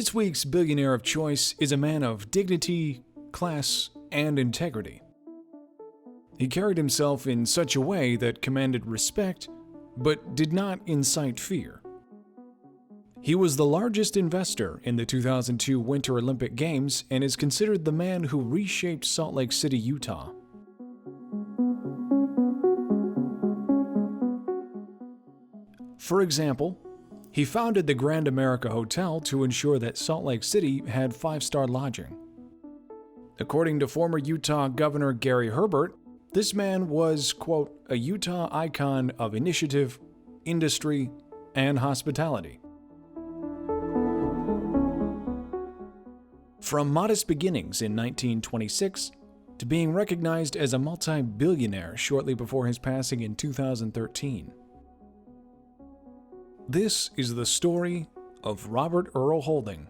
This week's billionaire of choice is a man of dignity, class, and integrity. He carried himself in such a way that commanded respect, but did not incite fear. He was the largest investor in the 2002 Winter Olympic Games and is considered the man who reshaped Salt Lake City, Utah. For example, he founded the Grand America Hotel to ensure that Salt Lake City had 5-star lodging. According to former Utah Governor Gary Herbert, this man was, quote, a Utah icon of initiative, industry, and hospitality. From modest beginnings in 1926 to being recognized as a multi-billionaire shortly before his passing in 2013. This is the story of Robert Earl Holding.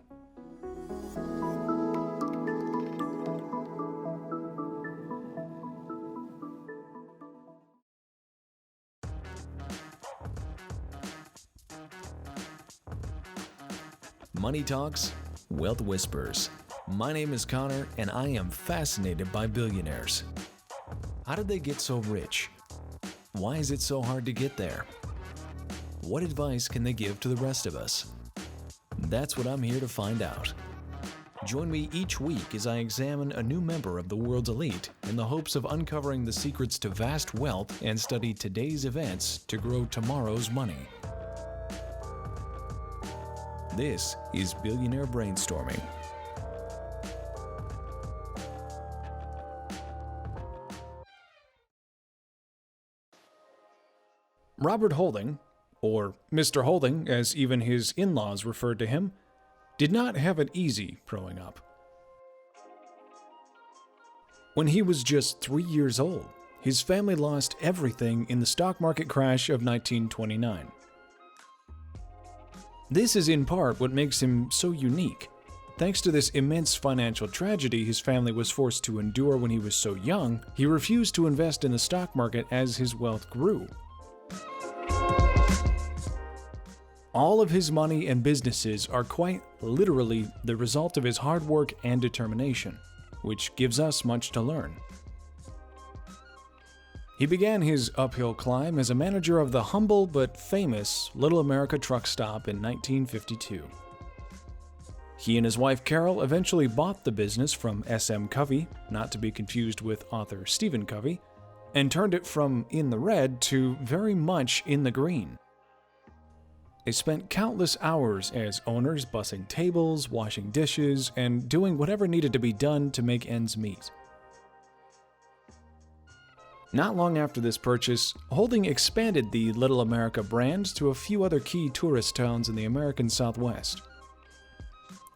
Money Talks, Wealth Whispers. My name is Connor, and I am fascinated by billionaires. How did they get so rich? Why is it so hard to get there? What advice can they give to the rest of us? That's what I'm here to find out. Join me each week as I examine a new member of the world's elite in the hopes of uncovering the secrets to vast wealth and study today's events to grow tomorrow's money. This is Billionaire Brainstorming. Robert Holding, or Mr. Holding as even his in-laws referred to him, did not have it easy growing up. When he was just 3 years old, his family lost everything in the stock market crash of 1929. This is in part what makes him so unique. Thanks to this immense financial tragedy his family was forced to endure when he was so young, he refused to invest in the stock market as his wealth grew. All of his money and businesses are quite literally the result of his hard work and determination, which gives us much to learn. He began his uphill climb as a manager of the humble but famous Little America truck stop in 1952. He and his wife Carol eventually bought the business from S.M. Covey, not to be confused with author Stephen Covey, and turned it from in the red to very much in the green. They spent countless hours as owners bussing tables, washing dishes, and doing whatever needed to be done to make ends meet. Not long after this purchase, Holding expanded the Little America brand to a few other key tourist towns in the American Southwest.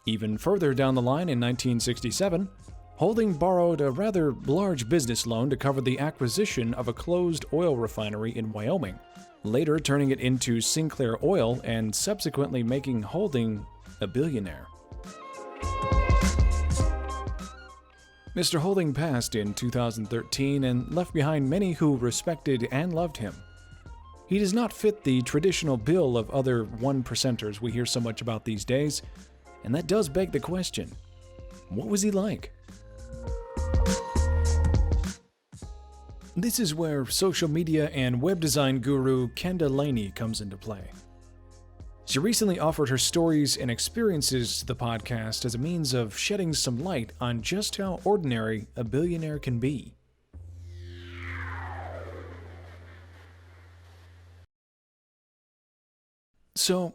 Even further down the line in 1967, Holding borrowed a rather large business loan to cover the acquisition of a closed oil refinery in Wyoming, later turning it into Sinclair Oil and subsequently making Holding a billionaire. Mr. Holding passed in 2013 and left behind many who respected and loved him. He does not fit the traditional bill of other one-percenters we hear so much about these days, and that does beg the question, what was he like? This is where social media and web design guru Kenda Laney comes into play. She recently offered her stories and experiences to the podcast as a means of shedding some light on just how ordinary a billionaire can be. So,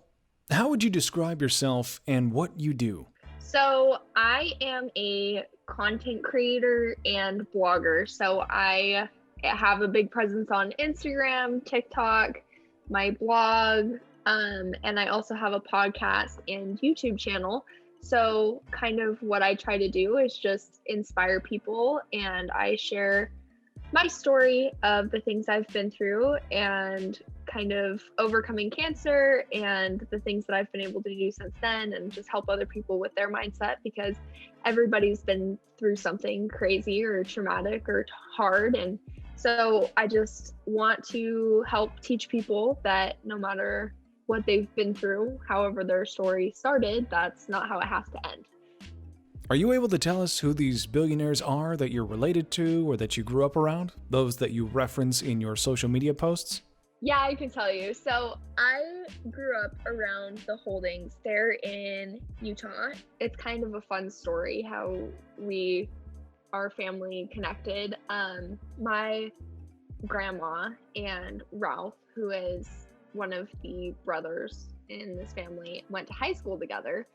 how would you describe yourself and what you do? So I am a content creator and blogger. So I have a big presence on Instagram, TikTok, my blog, and I also have a podcast and YouTube channel. So kind of what I try to do is just inspire people, and I share my story of the things I've been through and kind of overcoming cancer and the things that I've been able to do since then, and just help other people with their mindset, because everybody's been through something crazy or traumatic or hard. And so I just want to help teach people that no matter what they've been through, however their story started, that's not how it has to end. Are you able to tell us who these billionaires are that you're related to or that you grew up around? Those that you reference in your social media posts? Yeah, I can tell you. So I grew up around the Holdings. They're in Utah. It's kind of a fun story how our family connected. My grandma and Ralph, who is one of the brothers in this family, went to high school together.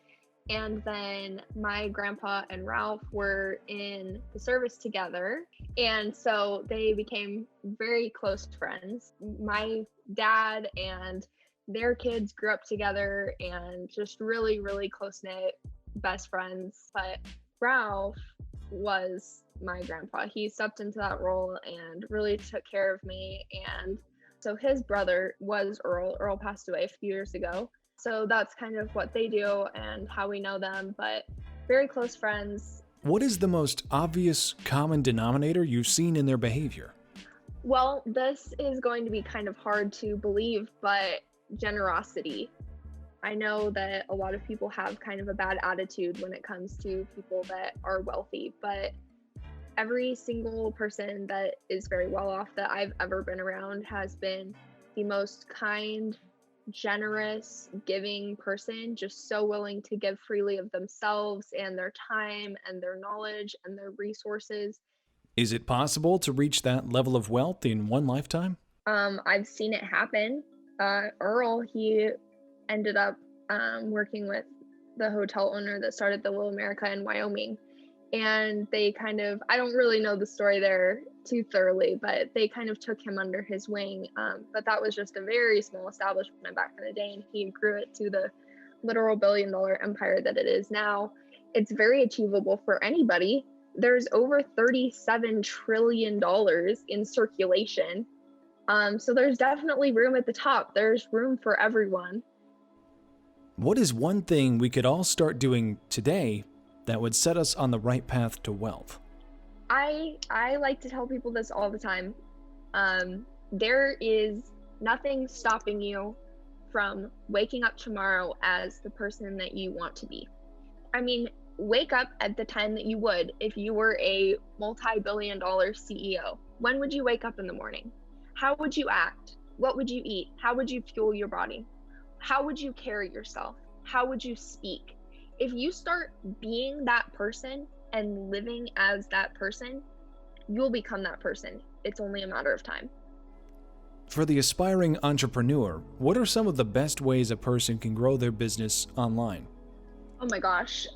And then my grandpa and Ralph were in the service together. And so they became very close friends. My dad and their kids grew up together and just really, really close-knit best friends. But Ralph was my grandpa. He stepped into that role and really took care of me. And so his brother was Earl. Earl passed away a few years ago. So that's kind of what they do and how we know them, but very close friends. What is the most obvious common denominator you've seen in their behavior? Well, this is going to be kind of hard to believe, but generosity. I know that a lot of people have kind of a bad attitude when it comes to people that are wealthy, but every single person that is very well off that I've ever been around has been the most kind, generous, giving person, just so willing to give freely of themselves and their time and their knowledge and their resources. Is it possible to reach that level of wealth in one lifetime? I've seen it happen. Earl, he ended up working with the hotel owner that started the Little America in Wyoming. And they kind of, I don't really know the story there too thoroughly, but they kind of took him under his wing. But that was just a very small establishment back in the day, and he grew it to the literal billion-dollar empire that it is now. It's very achievable for anybody. There's over $37 trillion in circulation. So there's definitely room at the top. There's room for everyone. What is one thing we could all start doing today that would set us on the right path to wealth? I like to tell people this all the time. There is nothing stopping you from waking up tomorrow as the person that you want to be. I mean, wake up at the time that you would if you were a multi-billion-dollar CEO. When would you wake up in the morning? How would you act? What would you eat? How would you fuel your body? How would you carry yourself? How would you speak? If you start being that person and living as that person, you'll become that person. It's only a matter of time. For the aspiring entrepreneur, what are some of the best ways a person can grow their business online? Oh my gosh.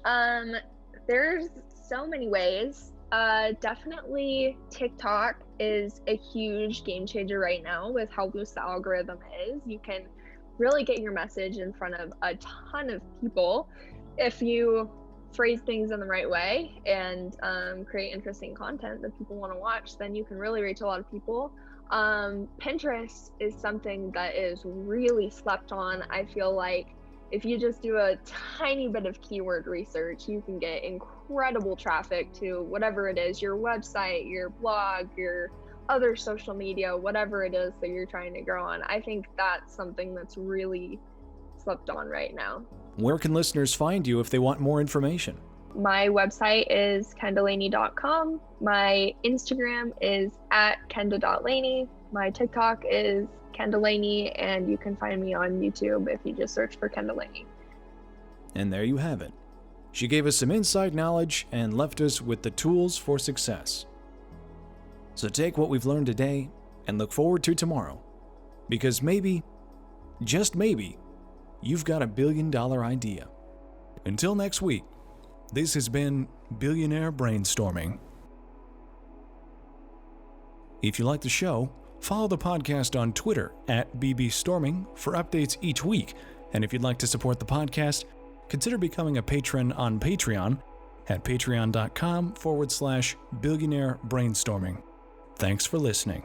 There's so many ways. Definitely TikTok is a huge game changer right now with how loose the algorithm is. You can really get your message in front of a ton of people if you phrase things in the right way and create interesting content that people want to watch. Then you can really reach a lot of people. Pinterest is something that is really slept on. I feel like if you just do a tiny bit of keyword research, you can get incredible traffic to whatever it is, your website, your blog, your other social media, whatever it is that you're trying to grow on. I think that's something that's really slept on right now. Where can listeners find you if they want more information? My website is kendalaney.com. My Instagram is @kenda.laney. My TikTok is Kenda Laney, and you can find me on YouTube if you just search for Kenda Laney. And there you have it. She gave us some inside knowledge and left us with the tools for success. So take what we've learned today and look forward to tomorrow. Because maybe, just maybe, you've got $1 billion idea. Until next week, this has been Billionaire Brainstorming. If you like the show, follow the podcast on Twitter @BBStorming for updates each week. And if you'd like to support the podcast, consider becoming a patron on Patreon at patreon.com/Billionaire Brainstorming. Thanks for listening.